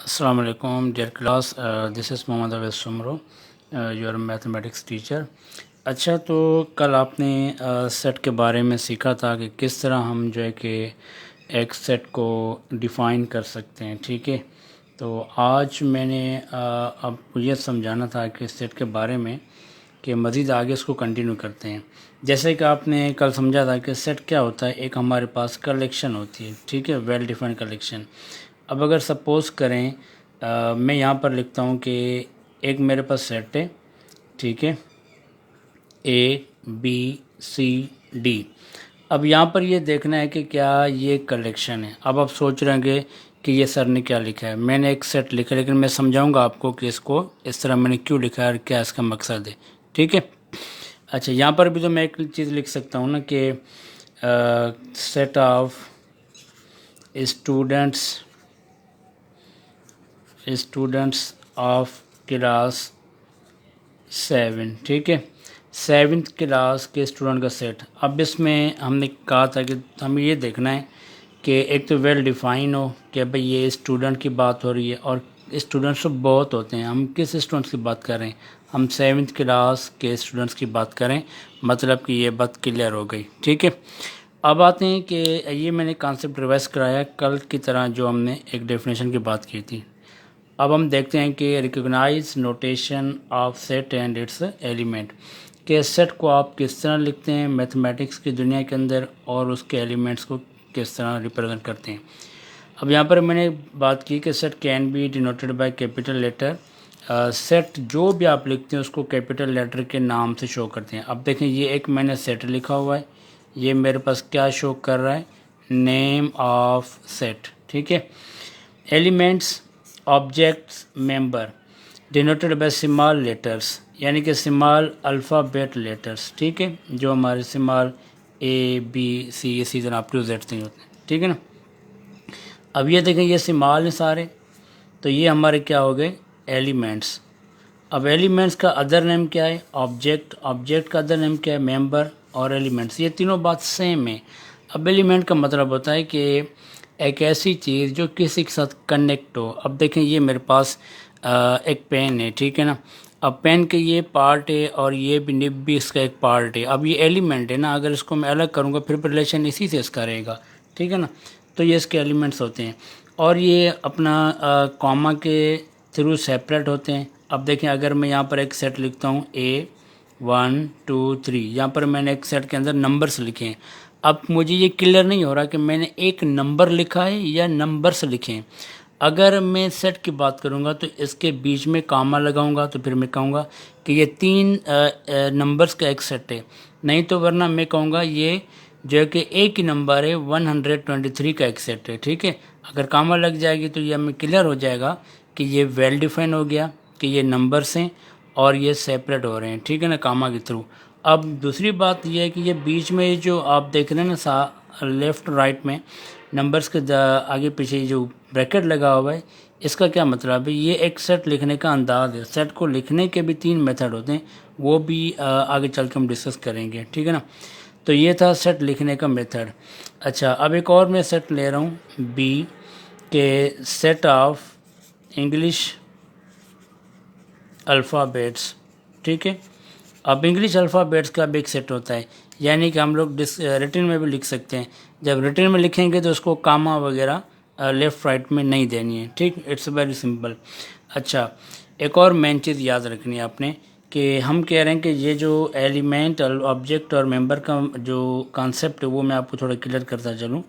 Assalamu alaikum dear class, this is Mohammad Awais Soomro, your mathematics teacher. अच्छा, तो कल आपने सेट के बारे में सीखा था कि किस तरह हम जो है कि एक सेट को डिफ़ाइन कर सकते हैं। ठीक है, तो आज मैंने आपको ये समझाना था कि सेट के बारे में कि मज़ीद आगे इसको कंटिन्यू करते हैं। जैसे कि आपने कल समझा था कि सेट क्या होता है, एक हमारे पास कलेक्शन होती है। ठीक है, वेल डिफाइंड कलेक्शन। अब अगर सपोज़ करें मैं यहाँ पर लिखता हूँ कि एक मेरे पास सेट है। ठीक है, ए बी सी डी। अब यहाँ पर ये देखना है कि क्या ये कलेक्शन है। अब आप सोच रहे होंगे कि ये सर ने क्या लिखा है। मैंने एक सेट लिखा है, लेकिन मैं समझाऊंगा आपको कि इसको इस तरह मैंने क्यों लिखा है और क्या इसका मकसद है। ठीक है, अच्छा, यहाँ पर भी तो मैं एक चीज़ लिख सकता हूँ ना कि set of students of class 7। ठीक है, 7th क्लास के स्टूडेंट का सेट। अब इसमें हमने कहा था कि हमें ये देखना है कि एक तो वेल डिफ़ाइन हो कि भाई ये स्टूडेंट की बात हो रही है, और स्टूडेंट्स तो बहुत होते हैं। हम किस स्टूडेंट्स की बात कर रहे हैं? हम 7th क्लास के स्टूडेंट्स की बात करें, मतलब कि ये बात क्लियर हो गई। ठीक है, अब आते हैं कि ये मैंने कॉन्सेप्ट रिवाइज कराया कल की तरह जो हमने एक डेफिनेशन की बात की थी। अब हम देखते हैं कि recognise notation of set and its element, के सेट को आप किस तरह लिखते हैं मैथमेटिक्स की दुनिया के अंदर, और उसके एलिमेंट्स को किस तरह रिप्रेजेंट करते हैं। अब यहाँ पर मैंने बात की कि set can be denoted by capital letter. Set जो भी आप लिखते हैं उसको कैपिटल लेटर के नाम से शो करते हैं। अब देखें, ये एक मैंने सेट लिखा हुआ है, ये मेरे पास क्या शो कर रहा है? Name of set. ठीक है, elements, objects, member denoted by small letters, यानी कि स्मॉल अल्फ़ाबेट लेटर्स। ठीक है, जो हमारे स्मॉल ए बी सी इसी तरह अप टू जेड से होते हैं। ठीक है ना। अब ये देखें, ये स्मॉल हैं सारे, तो ये हमारे क्या हो गए? एलिमेंट्स। अब एलिमेंट्स का अदर नेम क्या है? ऑब्जेक्ट। ऑब्जेक्ट का अदर नेम क्या है? मेंबर और एलिमेंट्स। ये तीनों बात सेम है। अब एलिमेंट का मतलब होता है कि एक ऐसी चीज़ जो किसी के साथ कनेक्ट हो। अब देखें, ये मेरे पास एक पेन है। ठीक है ना। अब पेन के ये पार्ट है और ये भी निब भी इसका एक पार्ट है। अब ये एलिमेंट है ना, अगर इसको मैं अलग करूँगा फिर रिलेशन इसी से इसका रहेगा। ठीक है ना, तो ये इसके एलिमेंट्स होते हैं, और ये अपना कॉमा के थ्रू सेपरेट होते हैं। अब देखें, अगर मैं यहाँ पर एक सेट लिखता हूँ A 1 2 3, यहाँ पर मैंने एक सेट के अंदर नंबर्स लिखे हैं। अब मुझे ये क्लियर नहीं हो रहा कि मैंने एक नंबर लिखा है या नंबर्स लिखे हैं। अगर मैं सेट की बात करूँगा तो इसके बीच में कामा लगाऊंगा, तो फिर मैं कहूँगा कि ये 3 नंबर्स का एक सेट है। नहीं तो वरना मैं कहूँगा ये जो है कि एक ही नंबर है 123 का एक सेट है। ठीक है, अगर कामा लग जाएगी तो ये हमें क्लियर हो जाएगा कि ये वेल डिफाइन हो गया कि ये नंबर्स हैं और ये सेपरेट हो रहे हैं। ठीक है ना, कामा के थ्रू। अब दूसरी बात ये है कि ये बीच में जो आप देख रहे हैं ना, लेफ़्ट राइट में नंबर्स के आगे पीछे जो ब्रैकेट लगा हुआ है, इसका क्या मतलब है? ये एक सेट लिखने का अंदाज़ है। सेट को लिखने के भी 3 मेथड होते हैं, वो भी आगे चल के हम डिस्कस करेंगे। ठीक है ना, तो ये था सेट लिखने का मेथड। अच्छा, अब एक और मैं सेट ले रहा हूँ बी के सेट ऑफ इंग्लिश अल्फ़ाबेट्स। ठीक है, अब इंग्लिश अल्फ़ाबेट्स का भी एक सेट होता है, यानी कि हम लोग रिटन में भी लिख सकते हैं। जब रिटन में लिखेंगे तो उसको कामा वगैरह लेफ़्ट राइट में नहीं देनी है। ठीक, इट्स वेरी सिंपल। अच्छा, एक और मेन चीज़ याद रखनी है आपने कि हम कह रहे हैं कि ये जो एलिमेंट, ऑब्जेक्ट और मेंबर का जो कॉन्सेप्ट है वो मैं आपको थोड़ा क्लियर करता चलूँ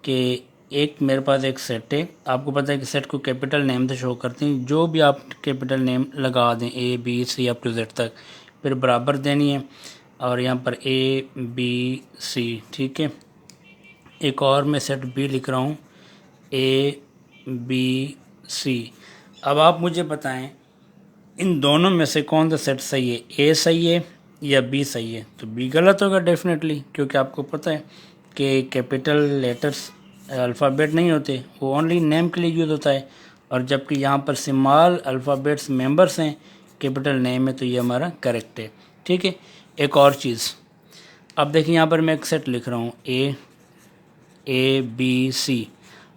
कि एक मेरे पास एक सेट है। आपको पता है कि सेट को कैपिटल नेम से शो करते हैं। जो भी आप कैपिटल नेम लगा दें, A B C up to Z तक, फिर बराबर देनी है, और यहाँ पर ए बी सी। ठीक है, एक और मैं सेट बी लिख रहा हूँ, ए बी सी। अब आप मुझे बताएं इन दोनों में से कौन सा सेट सही है? ए सही है या बी सही है? तो बी गलत होगा डेफिनेटली, क्योंकि आपको पता है कि कैपिटल लेटर्स अल्फ़ाबेट नहीं होते, वो ओनली नेम के लिए यूज़ होता है। और जबकि यहाँ पर स्मॉल अल्फ़ाबेट्स मेंबर्स हैं, कैपिटल नेम है, तो ये हमारा करेक्ट है। ठीक है, एक और चीज़, अब देखिए यहाँ पर मैं एक सेट लिख रहा हूँ ए बी सी।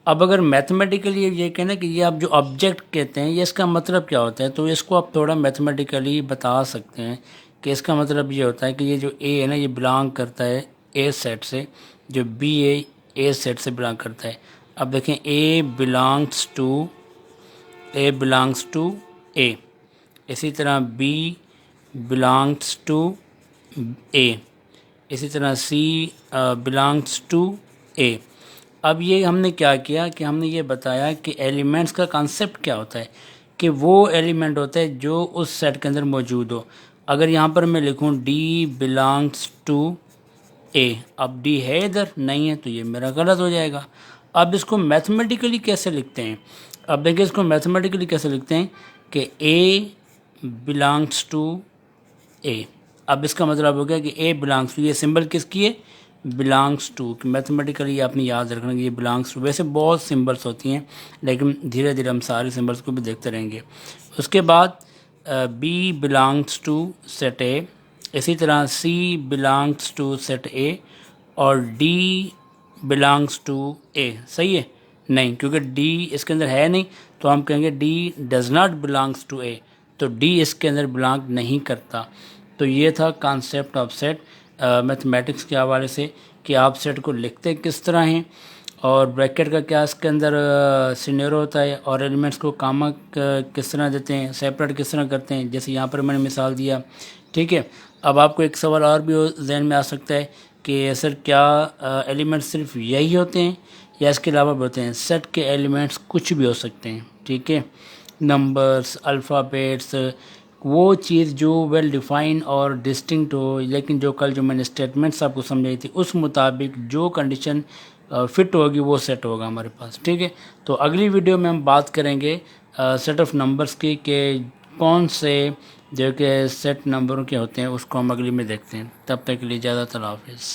अब अगर मैथमेटिकली ये कहना कि ये आप जो ऑब्जेक्ट कहते हैं ये इसका मतलब क्या होता है, तो इसको आप थोड़ा मैथमेटिकली बता सकते हैं कि इसका मतलब ये होता है कि ये जो ए है ना ये बिलोंग करता है ए सेट से, जो बी ए सेट से बिलोंग करता है। अब देखें ए बिलोंग्स टू ए, इसी तरह बी बिलोंग्स टू ए, इसी तरह सी बिलोंग्स टू ए। अब ये हमने क्या किया कि हमने ये बताया कि एलिमेंट्स का कॉन्सेप्ट क्या होता है, कि वो एलिमेंट होता है जो उस सेट के अंदर मौजूद हो। अगर यहाँ पर मैं लिखूँ डी बिलोंग्स टू ए, अब डी है इधर नहीं है तो ये मेरा गलत हो जाएगा। अब इसको मैथमेटिकली कैसे लिखते हैं, अब देखिए इसको मैथमेटिकली कैसे लिखते हैं कि ए बिलोंग्स टू ए। अब इसका मतलब हो गया कि ए बिलोंग्स टू, ये सिंबल किसकी है, बिलोंग्स टू। मैथमेटिकली आपने याद रखना कि ये बिलोंग्स टू, वैसे बहुत सिंबल्स होती हैं लेकिन धीरे धीरे हम सारे सिंबल्स को भी देखते रहेंगे। उसके बाद B belongs to set A, इसी तरह C belongs to set A, और डी बिलोंग्स टू ए। सही है? नहीं, क्योंकि डी इसके अंदर है नहीं तो हम कहेंगे D does not belongs to A, तो डी इसके अंदर बिलोंग नहीं करता। तो ये था कॉन्सेप्ट ऑफ सेट मैथमेटिक्स के हवाले से कि आप सेट को लिखते किस तरह हैं, और ब्रैकेट का क्या इसके अंदर सिनेरियो होता है, और एलिमेंट्स को कामा किस तरह देते हैं, सेपरेट किस तरह करते हैं, जैसे यहाँ पर मैंने मिसाल दिया। ठीक है, अब आपको एक सवाल और भी जहन में आ सकता है कि सर क्या एलिमेंट्स सिर्फ यही होते हैं या इसके अलावा भी होते हैं? सेट के एलिमेंट्स कुछ भी हो सकते हैं। ठीक है, नंबर्स, अल्फ़ाबेट्स, वो चीज़ जो वेल डिफ़ाइन और डिस्टिंक्ट हो, लेकिन जो कल जो मैंने स्टेटमेंट्स आपको समझाई थी उस मुताबिक जो कंडीशन फिट होगी वो सेट होगा हमारे पास। ठीक है, तो अगली वीडियो में हम बात करेंगे सेट ऑफ नंबर्स की, कि कौन से जो कि सेट नंबरों के होते हैं उसको हम अगली में देखते हैं। तब तक के लिए ज़्यादा अल्लाह हाफ़िज़।